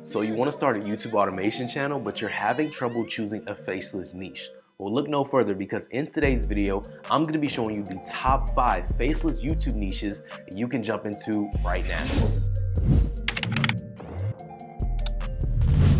So you want to start a YouTube automation channel, but you're having trouble choosing a faceless niche. Well, look no further, because in today's video, I'm going to be showing you the top 5 faceless YouTube niches that you can jump into right now.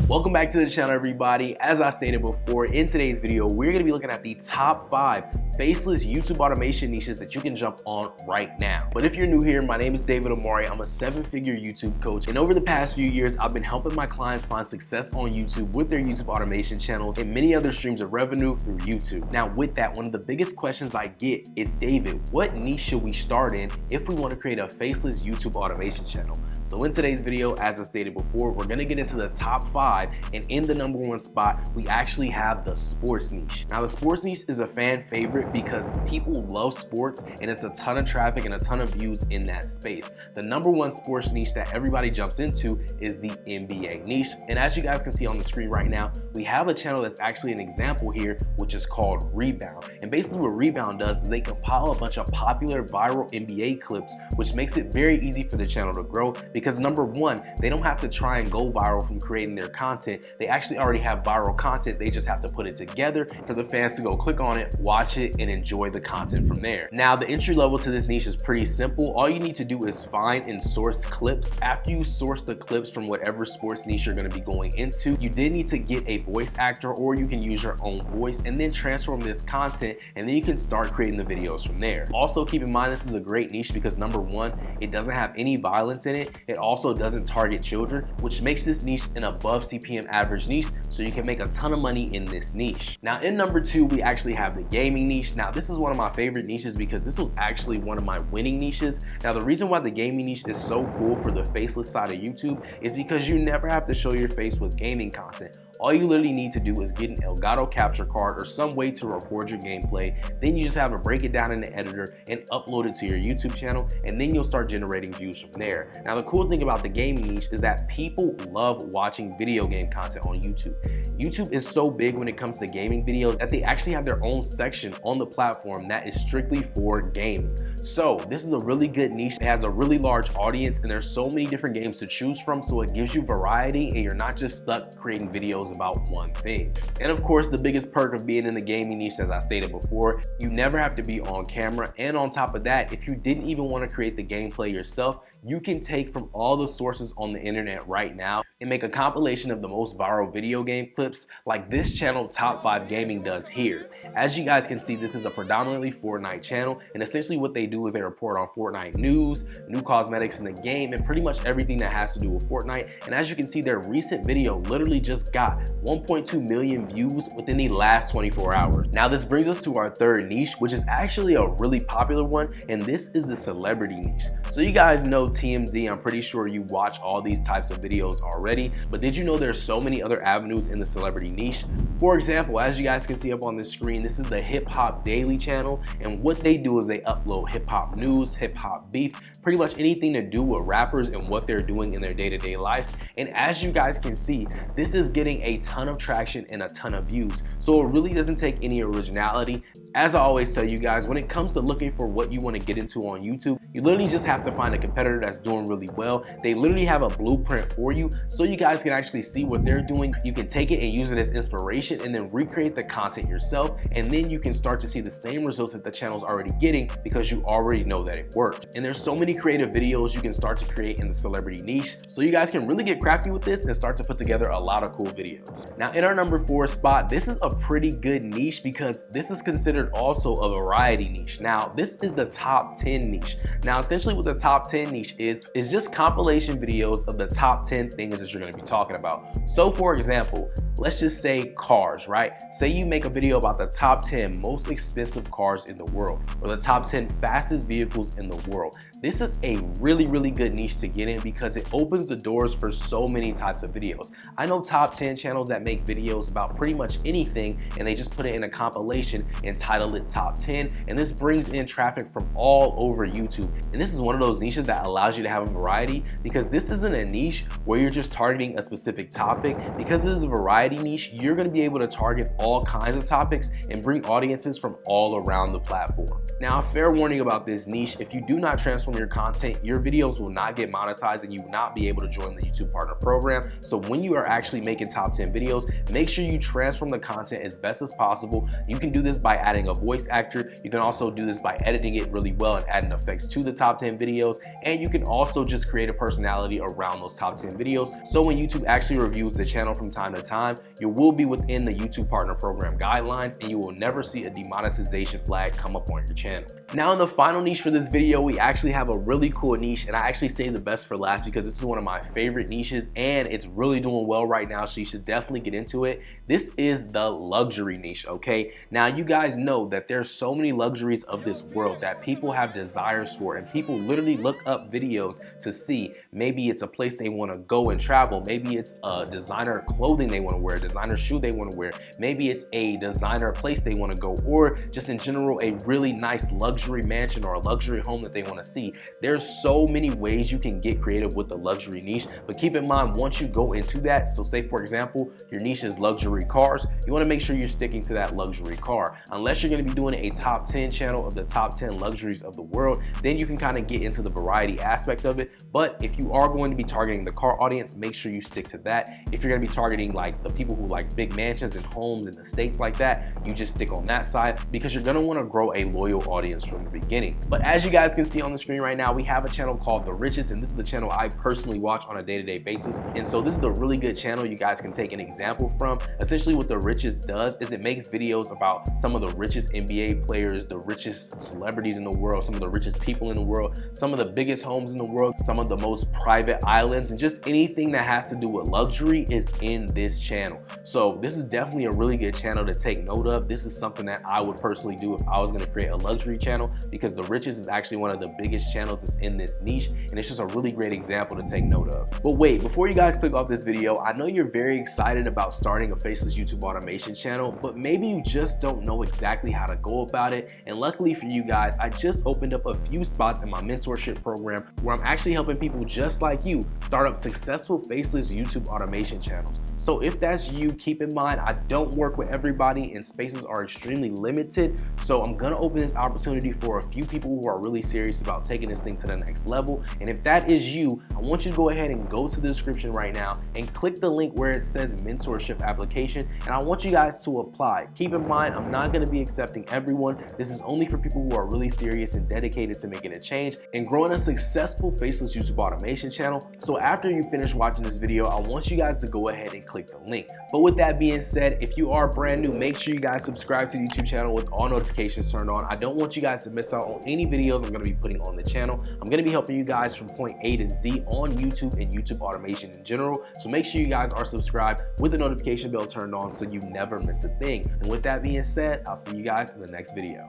Welcome back to the channel, everybody. As I stated before, in today's video, we're going to be looking at the top 5 faceless YouTube automation niches that you can jump on right now. But if you're new here, my name is David Amari. I'm a 7-figure YouTube coach, and over the past few years, I've been helping my clients find success on YouTube with their YouTube automation channels and many other streams of revenue through YouTube. Now, with that, one of the biggest questions I get is, David, what niche should we start in if we want to create a faceless YouTube automation channel? So in today's video, as I stated before, we're going to get into the top 5, and in the number 1 spot, we actually have the sports niche. Now, the sports niche is a fan favorite because people love sports and it's a ton of traffic and a ton of views in that space. The number 1 sports niche that everybody jumps into is the NBA niche. And as you guys can see on the screen right now, we have a channel that's actually an example here, which is called Rebound. And basically what Rebound does is they compile a bunch of popular viral NBA clips, which makes it very easy for the channel to grow because number 1, they don't have to try and go viral from creating their content. They actually already have viral content. They just have to put it together for the fans to go click on it, watch it, and enjoy the content from there. Now, the entry level to this niche is pretty simple. All you need to do is find and source clips. After you source the clips from whatever sports niche you're going to be going into, you then need to get a voice actor, or you can use your own voice and then transform this content, and then you can start creating the videos from there. Also, keep in mind, this is a great niche because number 1, it doesn't have any violence in it. It also doesn't target children, which makes this niche an above CPM average niche, so you can make a ton of money in this niche. Now, in number 2, we actually have the gaming niche. Now, this is one of my favorite niches because this was actually one of my winning niches. Now, the reason why the gaming niche is so cool for the faceless side of YouTube is because you never have to show your face with gaming content. All you literally need to do is get an Elgato capture card or some way to record your gameplay. Then you just have to break it down in the editor and upload it to your YouTube channel, and then you'll start generating views from there. Now, the cool thing about the gaming niche is that people love watching video game content on YouTube. YouTube is so big when it comes to gaming videos that they actually have their own section on the platform that is strictly for gaming. So this is a really good niche. It has a really large audience, and there's so many different games to choose from, so it gives you variety and you're not just stuck creating videos about one thing. And of course, the biggest perk of being in the gaming niche, as I stated before, you never have to be on camera. And on top of that, if you didn't even want to create the gameplay yourself, you can take from all the sources on the internet right now and make a compilation of the most viral video game clips like this channel Top 5 Gaming does here. As you guys can see, this is a predominantly Fortnite channel, and essentially what they do is they report on Fortnite news, new cosmetics in the game, and pretty much everything that has to do with Fortnite. And as you can see, their recent video literally just got 1.2 million views within the last 24 hours. Now, this brings us to our third niche, which is actually a really popular one, and this is the celebrity niche. So you guys know TMZ, I'm pretty sure you watch all these types of videos already, but did you know there's so many other avenues in the celebrity niche? For example, as you guys can see up on the screen, this is the Hip Hop Daily channel, and what they do is they upload hip hop news, hip hop beef, pretty much anything to do with rappers and what they're doing in their day-to-day lives. And as you guys can see, this is getting a ton of traction and a ton of views, so it really doesn't take any originality. As I always tell you guys, when it comes to looking for what you want to get into on YouTube, you literally just have to find a competitor that's doing really well. They literally have a blueprint for you, so you guys can actually see what they're doing. You can take it and use it as inspiration and then recreate the content yourself, and then you can start to see the same results that the channel's already getting because you already know that it worked. And there's so many creative videos you can start to create in the celebrity niche, so you guys can really get crafty with this and start to put together a lot of cool videos. Now, in our number 4 spot, this is a pretty good niche because this is considered also a variety niche. Now, this is the top 10 niche. Now, essentially what the top 10 niche is just compilation videos of the top 10 things that you're going to be talking about. So for example, let's just say cars, right? Say you make a video about the top 10 most expensive cars in the world, or the top 10 fastest vehicles in the world. This is a really good niche to get in because it opens the doors for so many types of videos. I know top 10 channels that make videos about pretty much anything, and they just put it in a compilation and title it top 10, and this brings in traffic from all over YouTube. And this is one of those niches that allows you to have a variety, because this isn't a niche where you're just targeting a specific topic. Because this is a variety niche, you're going to be able to target all kinds of topics and bring audiences from all around the platform. Now, a fair warning about this niche: if you do not transform from your content, your videos will not get monetized and you will not be able to join the YouTube Partner Program. So when you are actually making top 10 videos, make sure you transform the content as best as possible. You can do this by adding a voice actor. You can also do this by editing it really well and adding effects to the top 10 videos. And you can also just create a personality around those top 10 videos. So when YouTube actually reviews the channel from time to time, you will be within the YouTube Partner Program guidelines and you will never see a demonetization flag come up on your channel. Now in the final niche for this video, we actually have a really cool niche, and I actually saved the best for last because this is one of my favorite niches and it's really doing well right now, so you should definitely get into it. This is the luxury niche, okay? Now you guys know that there's so many luxuries of this world that people have desires for, and people literally look up videos to see. Maybe it's a place they want to go and travel, maybe it's a designer clothing they want to wear, a designer shoe they want to wear, maybe it's a designer place they want to go, or just in general a really nice luxury mansion or a luxury home that they want to see. There's so many ways you can get creative with the luxury niche, but keep in mind once you go into that, so say for example your niche is luxury cars, you want to make sure you're sticking to that luxury car. Unless you're going to be doing a top 10 channel of the top 10 luxuries of the world, then you can kind of get into the variety aspect of it. But if you are going to be targeting the car audience, make sure you stick to that. If you're going to be targeting like the people who like big mansions and homes and estates like that, you just stick on that side because you're going to want to grow a loyal audience from the beginning. But as you guys can see on the screen right now, we have a channel called The Richest, and this is the channel I personally watch on a day-to-day basis. And so this is a really good channel you guys can take an example from. Essentially what The Richest does is it makes videos about some of the richest NBA players, the richest celebrities in the world, some of the richest people in the world, some of the biggest homes in the world, some of the most private islands, and just anything that has to do with luxury is in this channel. So this is definitely a really good channel to take note of. This is something that I would personally do if I was going to create a luxury channel, because The Richest is actually one of the biggest channels that's in this niche, and it's just a really great example to take note of. But wait, before you guys click off this video, I know you're very excited about starting a faceless YouTube automation channel, but maybe you just don't know exactly how to go about it. And luckily for you guys, I just opened up a few spots in my mentorship program where I'm actually helping people just like you start up successful faceless YouTube automation channels. So if that's you, keep in mind I don't work with everybody and spaces are extremely limited. So I'm gonna open this opportunity for a few people who are really serious about taking this thing to the next level. And if that is you, I want you to go ahead and go to the description right now and click the link where it says mentorship application, and I want you guys to apply. Keep in mind, I'm not gonna be accepting everyone. This is only for people who are really serious and dedicated to making a change and growing a successful faceless YouTube automation channel. So after you finish watching this video, I want you guys to go ahead and click the link. But with that being said, if you are brand new, make sure you guys subscribe to the YouTube channel with all notifications turned on. I don't want you guys to miss out on any videos I'm gonna be putting on the channel. I'm gonna be helping you guys from point A to Z on YouTube and YouTube automation in general. So make sure you guys are subscribed with the notification bell turned on so you never miss a thing. And with that being said, I'll see you guys in the next video.